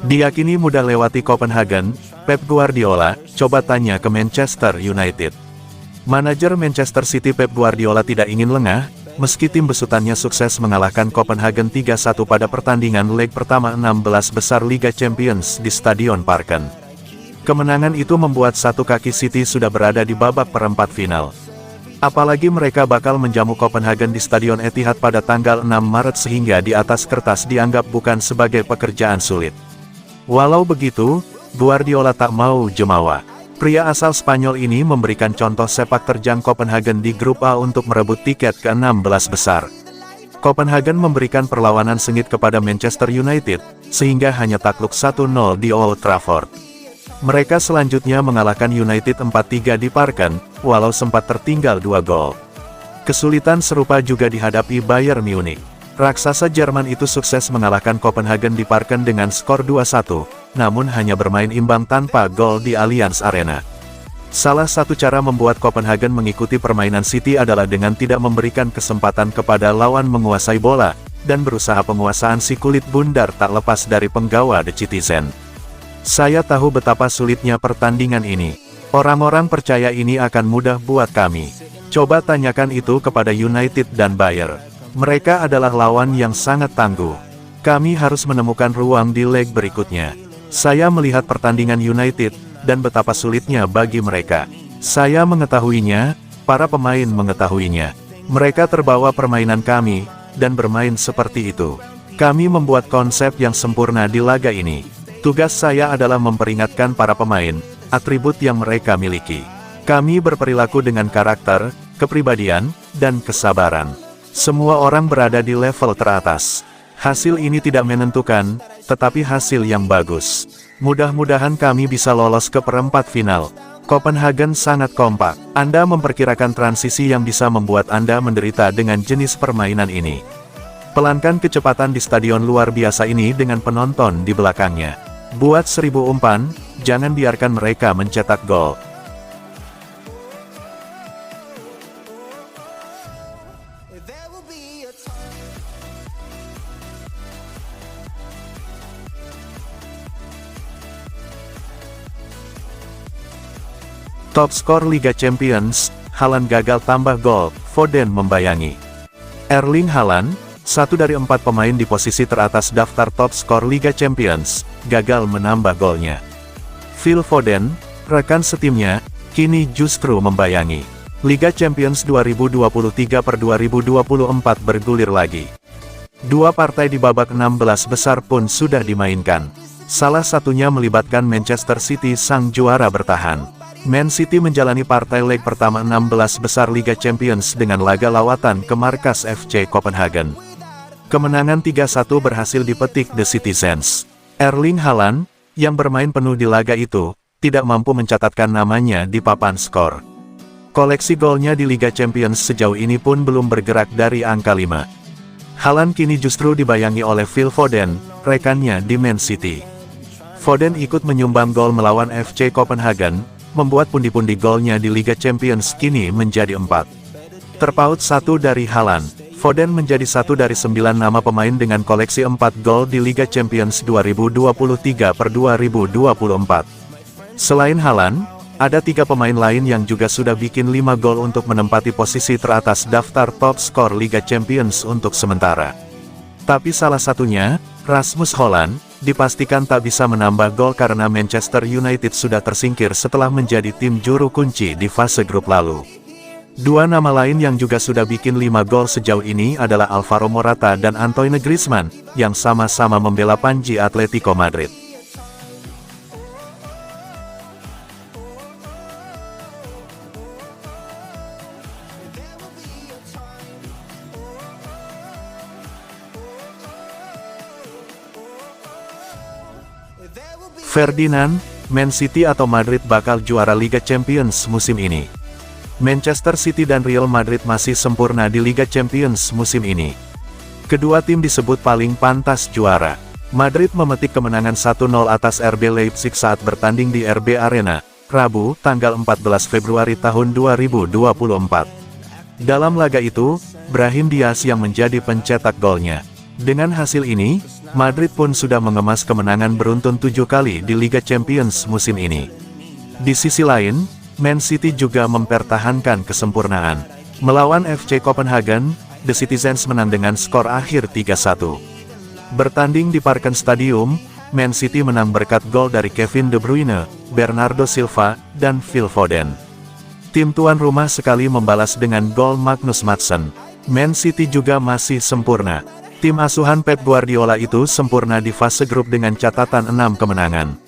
Diyakini mudah lewati Copenhagen, Pep Guardiola, coba tanya ke Manchester United. Manajer Manchester City Pep Guardiola tidak ingin lengah, meski tim besutannya sukses mengalahkan Copenhagen 3-1 pada pertandingan leg pertama 16 besar Liga Champions di Stadion Parken. Kemenangan itu membuat satu kaki City sudah berada di babak perempat final. Apalagi mereka bakal menjamu Copenhagen di Stadion Etihad pada tanggal 6 Maret sehingga di atas kertas dianggap bukan sebagai pekerjaan sulit. Walau begitu, Guardiola tak mau jemawa. Pria asal Spanyol ini memberikan contoh sepak terjang Copenhagen di grup A untuk merebut tiket ke-16 besar. Copenhagen memberikan perlawanan sengit kepada Manchester United, sehingga hanya takluk 1-0 di Old Trafford. Mereka selanjutnya mengalahkan United 4-3 di Parken, walau sempat tertinggal 2 gol. Kesulitan serupa juga dihadapi Bayern Munich. Raksasa Jerman itu sukses mengalahkan Copenhagen di Parken dengan skor 2-1, namun hanya bermain imbang tanpa gol di Allianz Arena. Salah satu cara membuat Copenhagen mengikuti permainan City adalah dengan tidak memberikan kesempatan kepada lawan menguasai bola, dan berusaha penguasaan si kulit bundar tak lepas dari penggawa The Citizen. Saya tahu betapa sulitnya pertandingan ini. Orang-orang percaya ini akan mudah buat kami. Coba tanyakan itu kepada United dan Bayern. Mereka adalah lawan yang sangat tangguh. Kami harus menemukan ruang di leg berikutnya. Saya melihat pertandingan United, dan betapa sulitnya bagi mereka. Saya mengetahuinya, para pemain mengetahuinya. Mereka terbawa permainan kami, dan bermain seperti itu. Kami membuat konsep yang sempurna di laga ini. Tugas saya adalah memperingatkan para pemain, atribut yang mereka miliki. Kami berperilaku dengan karakter, kepribadian, dan kesabaran. Semua orang berada di level teratas. Hasil ini tidak menentukan, tetapi hasil yang bagus. Mudah-mudahan kami bisa lolos ke perempat final. Copenhagen sangat kompak. Anda memperkirakan transisi yang bisa membuat Anda menderita dengan jenis permainan ini. Pelankan kecepatan di stadion luar biasa ini dengan penonton di belakangnya. Buat 1000 umpan, jangan biarkan mereka mencetak gol. Top skor Liga Champions, Haaland gagal tambah gol, Foden membayangi. Erling Haaland, satu dari 4 pemain di posisi teratas daftar top skor Liga Champions, gagal menambah golnya. Phil Foden, rekan setimnya, kini justru membayangi. Liga Champions 2023/2024 bergulir lagi. 2 partai di babak 16 besar pun sudah dimainkan. Salah satunya melibatkan Manchester City sang juara bertahan. Man City menjalani partai leg pertama 16 besar Liga Champions dengan laga lawatan ke markas FC Copenhagen. Kemenangan 3-1 berhasil dipetik The Citizens. Erling Haaland, yang bermain penuh di laga itu, tidak mampu mencatatkan namanya di papan skor. Koleksi golnya di Liga Champions sejauh ini pun belum bergerak dari angka 5. Haaland kini justru dibayangi oleh Phil Foden, rekannya di Man City. Foden ikut menyumbang gol melawan FC Copenhagen, membuat pundi-pundi golnya di Liga Champions kini menjadi 4. Terpaut 1 dari Haaland, Foden menjadi 1 dari 9 nama pemain dengan koleksi 4 gol di Liga Champions 2023/2024. Selain Haaland, ada 3 pemain lain yang juga sudah bikin 5 gol untuk menempati posisi teratas daftar top skor Liga Champions untuk sementara. Tapi salah satunya, Rasmus Hojlund, dipastikan tak bisa menambah gol karena Manchester United sudah tersingkir setelah menjadi tim juru kunci di fase grup lalu. 2 nama lain yang juga sudah bikin 5 gol sejauh ini adalah Alvaro Morata dan Antoine Griezmann, yang sama-sama membela panji Atletico Madrid. Ferdinand, Man City atau Madrid bakal juara Liga Champions musim ini? Manchester City dan Real Madrid masih sempurna di Liga Champions musim ini. Kedua tim disebut paling pantas juara. Madrid memetik kemenangan 1-0 atas RB Leipzig saat bertanding di RB Arena, Rabu, tanggal 14 Februari tahun 2024. Dalam laga itu, Brahim Diaz yang menjadi pencetak golnya. Dengan hasil ini, Madrid pun sudah mengemas kemenangan beruntun 7 kali di Liga Champions musim ini. Di sisi lain, Man City juga mempertahankan kesempurnaan. Melawan FC Copenhagen, The Citizens menang dengan skor akhir 3-1. Bertanding di Parken Stadium, Man City menang berkat gol dari Kevin De Bruyne, Bernardo Silva, dan Phil Foden. Tim tuan rumah sekali membalas dengan gol Magnus Madsen. Man City juga masih sempurna. Tim asuhan Pep Guardiola itu sempurna di fase grup dengan catatan 6 kemenangan.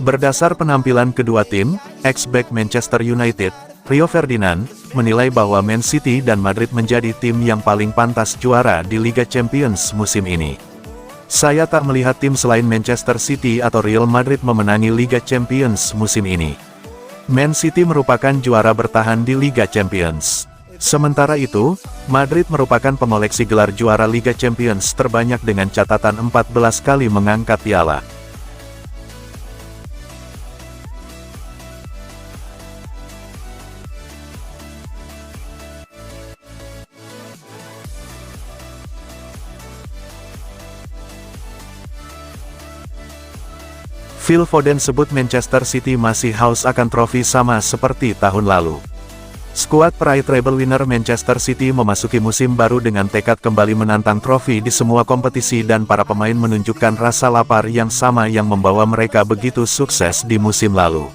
Berdasar penampilan kedua tim, ex-back Manchester United, Rio Ferdinand, menilai bahwa Man City dan Madrid menjadi tim yang paling pantas juara di Liga Champions musim ini. Saya tak melihat tim selain Manchester City atau Real Madrid memenangi Liga Champions musim ini. Man City merupakan juara bertahan di Liga Champions. Sementara itu, Madrid merupakan pengoleksi gelar juara Liga Champions terbanyak dengan catatan 14 kali mengangkat piala. Phil Foden sebut Manchester City masih haus akan trofi sama seperti tahun lalu. Skuad peraih treble winner Manchester City memasuki musim baru dengan tekad kembali menantang trofi di semua kompetisi dan para pemain menunjukkan rasa lapar yang sama yang membawa mereka begitu sukses di musim lalu.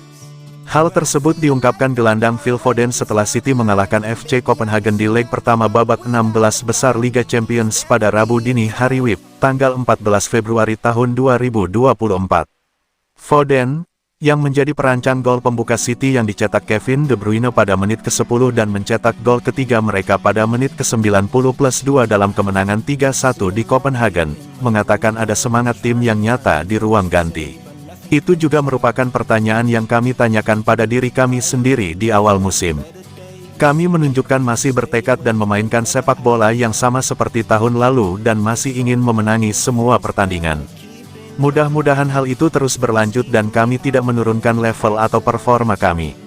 Hal tersebut diungkapkan gelandang Phil Foden setelah City mengalahkan FC Copenhagen di leg pertama babak 16 besar Liga Champions pada Rabu dini hari WIB, tanggal 14 Februari tahun 2024. Foden, yang menjadi perancang gol pembuka City yang dicetak Kevin De Bruyne pada menit ke-10 dan mencetak gol ketiga mereka pada menit ke-90+2 dalam kemenangan 3-1 di Copenhagen, mengatakan ada semangat tim yang nyata di ruang ganti. Itu juga merupakan pertanyaan yang kami tanyakan pada diri kami sendiri di awal musim. Kami menunjukkan masih bertekad dan memainkan sepak bola yang sama seperti tahun lalu dan masih ingin memenangi semua pertandingan. Mudah-mudahan hal itu terus berlanjut dan kami tidak menurunkan level atau performa kami.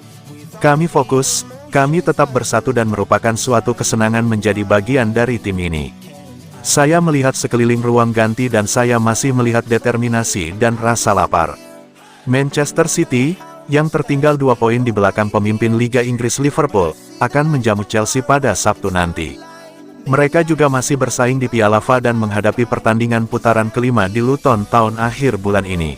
Kami fokus, kami tetap bersatu dan merupakan suatu kesenangan menjadi bagian dari tim ini. Saya melihat sekeliling ruang ganti dan saya masih melihat determinasi dan rasa lapar. Manchester City, yang tertinggal 2 poin di belakang pemimpin Liga Inggris Liverpool, akan menjamu Chelsea pada Sabtu nanti. Mereka juga masih bersaing di Piala FA dan menghadapi pertandingan putaran kelima di Luton Town akhir bulan ini.